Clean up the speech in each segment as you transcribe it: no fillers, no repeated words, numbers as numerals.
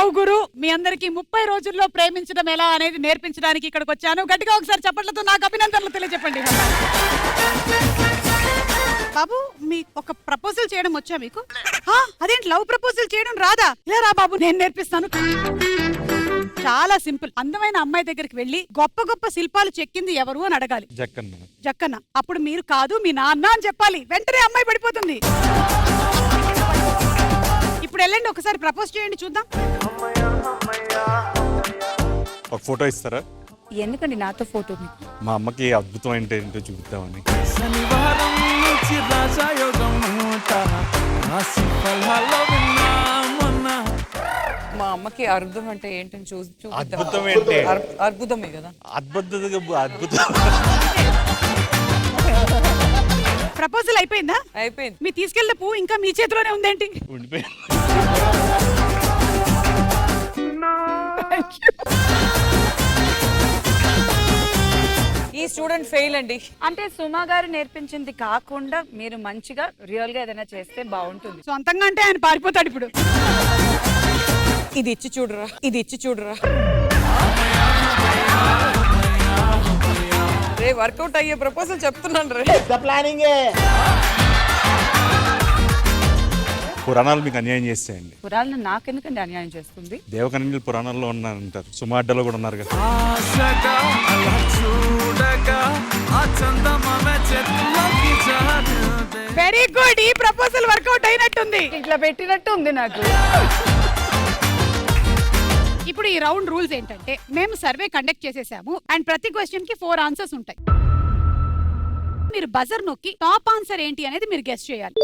Love గురు మీ అందరికి 30 రోజుల్లో ప్రేమించడం ఎలా అనేది నేర్పించడానికి ఇక్కడికి వచ్చాను. గట్టిగా ఒకసారి చప్పట్లతో నాకు అభినందనలు తెలియజెప్పండి. బాబు మీ ఒక ప్రపోజల్ చేయడం వచ్చా మీకు? అదేంటి లవ్ ప్రపోజల్ చేయడం రాదా? ఇలా రా బాబు నేను నేర్పిస్తాను. చాలా సింపుల్. అందమైన అమ్మాయి దగ్గరికి వెళ్ళి గొప్ప గొప్ప శిల్పాలు చెక్కింది ఎవరు అని అడగాలి. జక్కన్న. అప్పుడు మీరు కాదు మీ నాన్న అని చెప్పాలి. వెంటనే అమ్మాయి పడిపోతుంది. ఇప్పుడు వెళ్ళండి ఒకసారి ప్రపోజ్ చేయండి చూద్దాం. ఒక ఫోటో ఇస్తారా? ఎందుకండి నాతో ఫోటో? మా అమ్మకి అద్భుతం ఏంటో చూద్దామని. మా అమ్మకి అర్థం అంటే ఏంటని చూద్దాం. అద్భుతం ఏంటి? అద్భుతమే కదా. అద్భుతం. ప్రపోజల్ అయిపోయిందా? అయిపోయింది. మీ తీసుకెళ్ళిన పువ్వు ఇంకా మీ చేతిలోనే ఉందేంటి? ఈ స్టూడెంట్ ఫెయిల్ అండి. అంటే సుమా గారు నేర్పించింది కాకుండా మీరు మంచిగా రియల్ గా ఏదైనా చేస్తే బాగుంటుంది. సొంతంగా అంటే ఆయన పారిపోతాడు ఇప్పుడు. ఇది ఇచ్చి చూడరా. రే వర్కౌట్ అయ్యే ప్రపోజల్ చెప్తున్నాను రే. పురాణాలు మీకు అన్యాయం చేస్తాయండి. పురాణాలు నాకెందుకండి అన్యాయం చేస్తుంది? దేవకన్యలు పురాణాల్లో ఉన్నారంటారు. సుమాడ్డలో కూడా ఉన్నారు కదా. Very good. ఈ ప్రపోజల్ వర్కౌట్ అయినట్టుంది. ఇట్లా పెట్టినట్టు ఉంది నాకు. ఇప్పుడు ఈ రౌండ్ రూల్స్ ఏంటంటే మేము సర్వే కండక్ట్ చేసేసాము అండ్ ప్రతి క్వశ్చన్ కి 4 ఆన్సర్స్ ఉంటాయి. మీరు బజర్ నొక్కి టాప్ ఆన్సర్ ఏంటి అనేది మీరు గెస్ చేయాలి.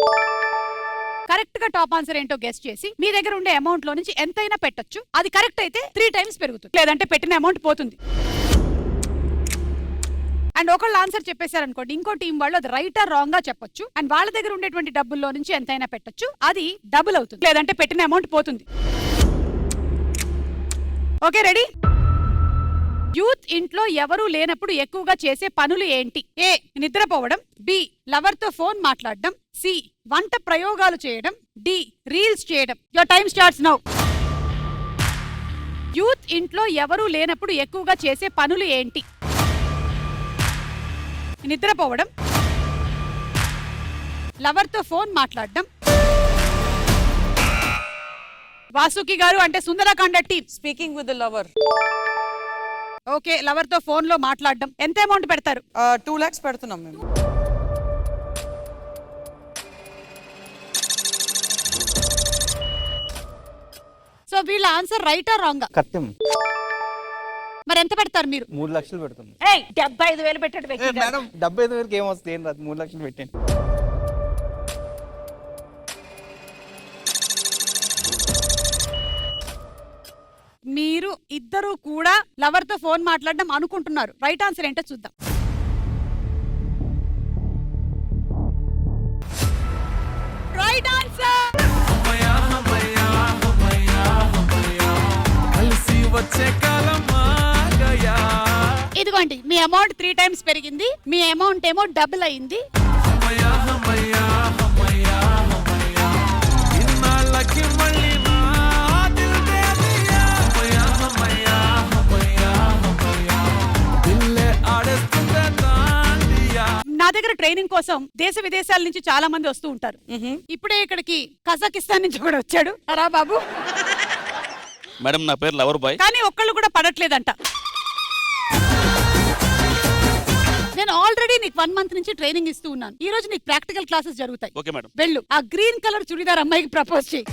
కరెక్ట్ గా టాప్ ఆన్సర్ ఏంటో గెస్ చేసి మీ దగ్గర ఉండే అమౌంట్ లో నుంచి ఎంతైనా పెట్టొచ్చు. అది కరెక్ట్ అయితే 3 టైమ్స్ పెరుగుతుంది, లేదంటే పెట్టిన అమౌంట్ పోతుంది. అండ్ ఒకళ్ళు ఆన్సర్ చెప్పేశారనుకోండి, ఇంకో టీం వాళ్ళు అది రైట్ ఆర్ రాంగ్ గా చెప్పొచ్చు. అండ్ వాళ్ళ దగ్గర ఉండేటువంటి డబ్బుల్లో నుంచి ఎంతైనా పెట్టొచ్చు, అది డబుల్ అవుతుంది, లేదంటే పెట్టిన అమౌంట్ పోతుంది. Okay ready? యూత్ ఇంట్లో ఎవరూ లేనప్పుడు ఎక్కువగా చేసే పనులు ఏంటి? ఏ నిద్రపోవడం, బి లవర్ తో ఫోన్ మాట్లాడడం, సి వంట ప్రయోగాలు చేయడం, డి రీల్స్ చేయడం. Your time starts now. Youth ఇంట్లో ఎవరూ లేనప్పుడు ఎక్కువగా చేసే పనులు ఏంటి? నిద్రపోవడం, లవర్ తో ఫోన్ మాట్లాడడం. వాసుకి గారు అంటే Sundarakanda team. Speaking with the lover. Okay, lover తో ఫోన్ లో మాట్లాడడం. ఎంత అమౌంట్ పెడతారు? 2 lakhs పెడుతున్నాం మేము. సో వీళ్ళ ఆన్సర్ రైట్ ఆర్ రాంగ్? కత్తం. మరి ఎంత పెడతారు మీరు? 3 లక్షలు పెడుతుంది. 75,000 పెట్టాడు వ్యక్తి. మేడం 75,000 ఏం వస్తుంది? ఏం రాదు, 3 లక్షలు పెట్టండి. మీరు ఇద్దరు కూడా లవర్ తో ఫోన్ మాట్లాడడం అనుకుంటున్నారు. రైట్ ఆన్సర్ ఏంటో చూద్దాం. Right answer. ఇదిగోండి మీ అమౌంట్ 3 టైమ్స్ పెరిగింది. మీ అమౌంట్ ఏమో డబుల్ అయింది. నా దగ్గర ట్రైనింగ్ కోసం దేశ విదేశాల నుంచి చాలా మంది వస్తూ ఉంటారు. ఇప్పుడే ఇక్కడికి కజాకిస్తాన్ నుంచి కూడా వచ్చాడు. రా బాబు. మేడం నా పేరు లవర్ బాయ్. కానీ ఒక్కళ్ళు కూడా పడట్లేదంట. నేను ఆల్రెడీ నీకు 1 month నుంచి ట్రైనింగ్ ఇస్తూ ఉన్నాను. ఈ రోజు నీకు ప్రాక్టికల్ క్లాసెస్ జరుగుతాయి. Okay madam. వెళ్ళు ఆ గ్రీన్ కలర్ చుడిదార్ అమ్మాయికి ప్రపోజ్ చేయి.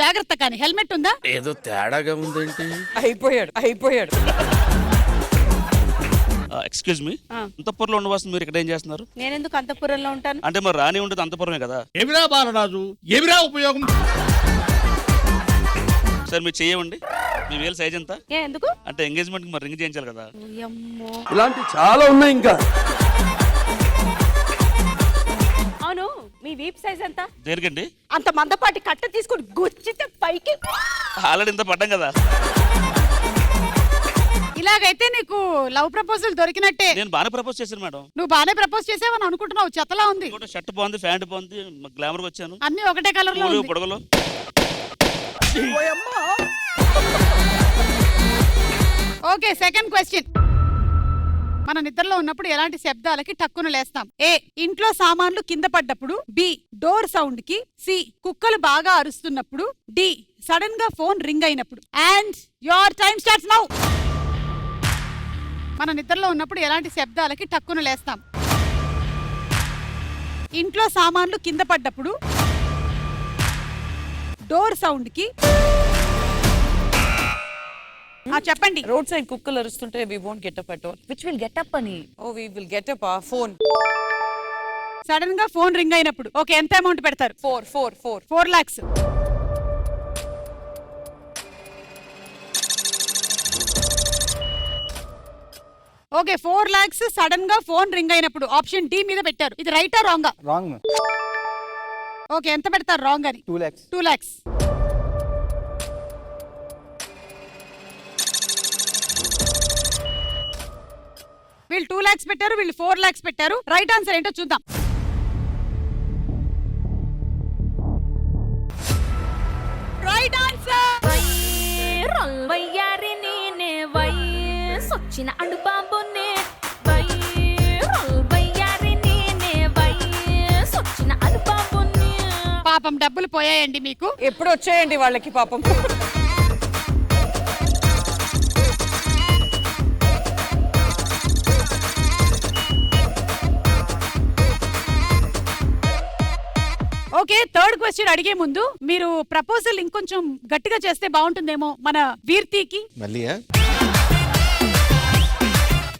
జాగ్రత్త, కానీ హెల్మెట్ ఉందా? ఏదో తేడాగా ఉందేంటి? అయిపోయాడు. ఎక్స్క్యూజ్ మీ, అంతఃపురంలో ఉండవలసిన మీరు ఇక్కడ ఏం చేస్తున్నారు? నేనెందుకు అంతఃపురంలో ఉంటాను? అంటే మరి రాని ఉండదు అంతఃపురమే కదా. ఏమిరా బాలరాజు, ఏమిరా ఉపయోగం? సార్ మీరు చెయ్యండి. మీ వేలు సైజ్ ఎంత? ఎందుకు? అంటే ఎంగేజ్మెంట్ కి మరి రింగ్ చేయించాలి కదా. ఇలాంటి చాలా ఉన్నాయి ఇంకా. అవును, మీ వీప్ సైజ్ ఎంత? దేనికండి? అంత మందపాటి కట్ట తీసుకొని గుచ్చితే పైకి. ఆల్రెడీ ఇంత పడ్డాం కదా. ఇలాగైతే నీకు లవ్ ప్రపోజల్ దొరికినట్టే. నేను బాగానే ప్రపోజ్ చేశాను మేడం. నువ్వు బాగానే ప్రపోజ్ చేసావని అనుకుంటున్నావు. చెత్తలా ఉంది. షర్ట్ బాగుంది, ప్యాంట్ బాగుంది, గ్లామర్ వచ్చాను. అన్ని ఒకటే కలర్ లో పొడగలు. Okay, second question. మన నిద్రలో ఉన్నప్పుడు ఎలాంటి శబ్దాలకి టక్కున లేస్తాం? ఏ, ఇంట్లో సామాన్లు కింద పడ్డప్పుడు. బి, డోర్ సౌండ్ కి. సి, కుక్కలు బాగా అరుస్తున్నప్పుడు. డి, సడన్ గా ఫోన్ రింగ్ అయినప్పుడు. And your time starts now. మన నిద్రలో ఉన్నప్పుడు ఎలాంటి శబ్దాలకి టక్కున లేస్తాం? ఇంట్లో సామాన్లు కింద పడ్డప్పుడు, డోర్ సౌండ్ కి. చెప్పండి. రోడ్ సైడ్ కుక్కలు అరుస్తుంటే we won't get up at all. Which will get up అని. Oh we will get up. Phone. Sudden గా ఫోన్ రింగ్ అయినప్పుడు. ఓకే, ఎంత అమౌంట్ పెడతారు? 4 lakhs. ఓకే, 4 lakhs సడన్ గా ఫోన్ రింగ్ అయినప్పుడు ఆప్షన్ డి మీద పెట్టారు. ఇది రైటా రాంగా? Wrong ma'am. ఓకే, ఎంత పెడతారు రాంగ్ అని? 2 lakhs. 2 lakhs. వీళ్ళు 2 lakhs పెట్టారు, వీళ్ళు 4 lakhs పెట్టారు. రైట్ ఆన్సర్ ఏంటో చూద్దాం. Right answer. వయ్యారి నేనే వయసొచ్చిన అడుబాబునే వయ్యారి నేనే వయసొచ్చిన అడుబాబునే. పాపం డబ్బులు పోయాయండి మీకు. ఎప్పుడు వచ్చాయండి వాళ్ళకి పాపం. ఓకే, థర్డ్ క్వశ్చన్ అడిగే ముందు మీరు ప్రపోజల్ ఇంకొంచెం గట్టిగా చేస్తే బాగుంటుందేమో మన వీర్తికి. మళ్ళీ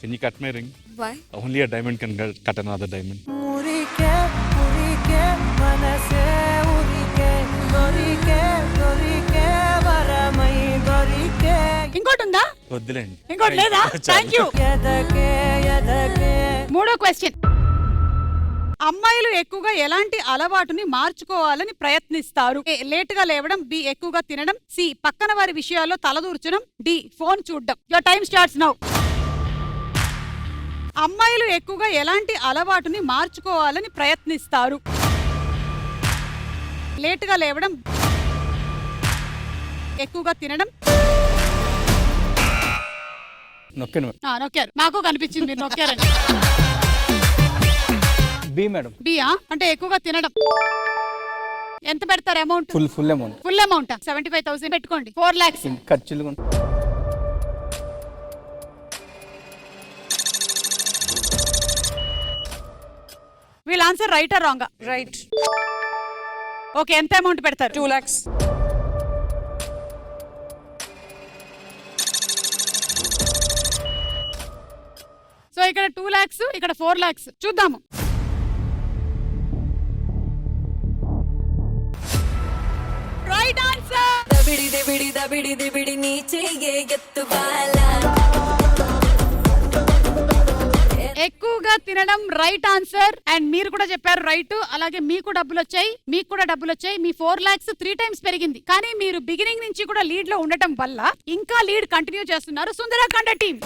can you cut my ring? Why? Only a diamond can cut another diamond. ఇంకోటి ఉందా? వద్దులేండి. ఇంకోటి లేదా? Thank you. మూడో క్వశ్చన్. అమ్మాయిలు ఎక్కువగా ఎలాంటి అలవాటుని మార్చుకోవాలని ప్రయత్నిస్తారు? ఏ, లేటుగా లేవడం. బి, ఎక్కువగా తినడం. సి, పక్కన వారి విషయాల్లో తలదూర్చడం. డి, ఫోన్ చూడడం. Your time starts now. అమ్మాయిలు ఎక్కువగా ఎలాంటి అలవాటుని మార్చుకోవాలని ప్రయత్నిస్తారు? లేటుగా లేవడం, ఎక్కువగా తినడం. నొక్కండి మేడం. నొక్కారు, మాకు కనిపించింది మీరు నొక్కారని. B madam. బియా అంటే ఎక్కువగా తినడం. ఎంత పెడతారు amount? Full amount. Full amount 75,000 పెట్టుకోండి. 4 lakhs. ఖర్చులు కూడా. వీళ్ళ ఆన్సర్ రైటా రాంగా? రైట్. ఓకే, ఎంత అమౌంట్ పెడతారు? 2 lakhs. సో ఇక్కడ 2 lakhs, ఇక్కడ 4 lakhs. చూద్దాము. Right answer. దబిడి దబిడి దబిడి దబిడి నీ చెయ్యే ఎత్తుబాలా. ఎక్కువగా తినడం రైట్ ఆన్సర్. అండ్ మీరు కూడా చెప్పారు రైట్. అలాగే మీకు డబ్బులు వచ్చాయి, మీకు కూడా డబ్బులు వచ్చాయి. మీ 4 lakhs 3 times పెరిగింది. కానీ మీరు బిగినింగ్ నుంచి కూడా లీడ్ లో ఉండటం వల్ల ఇంకా లీడ్ కంటిన్యూ చేస్తున్నారు సుందరకాండ టీం.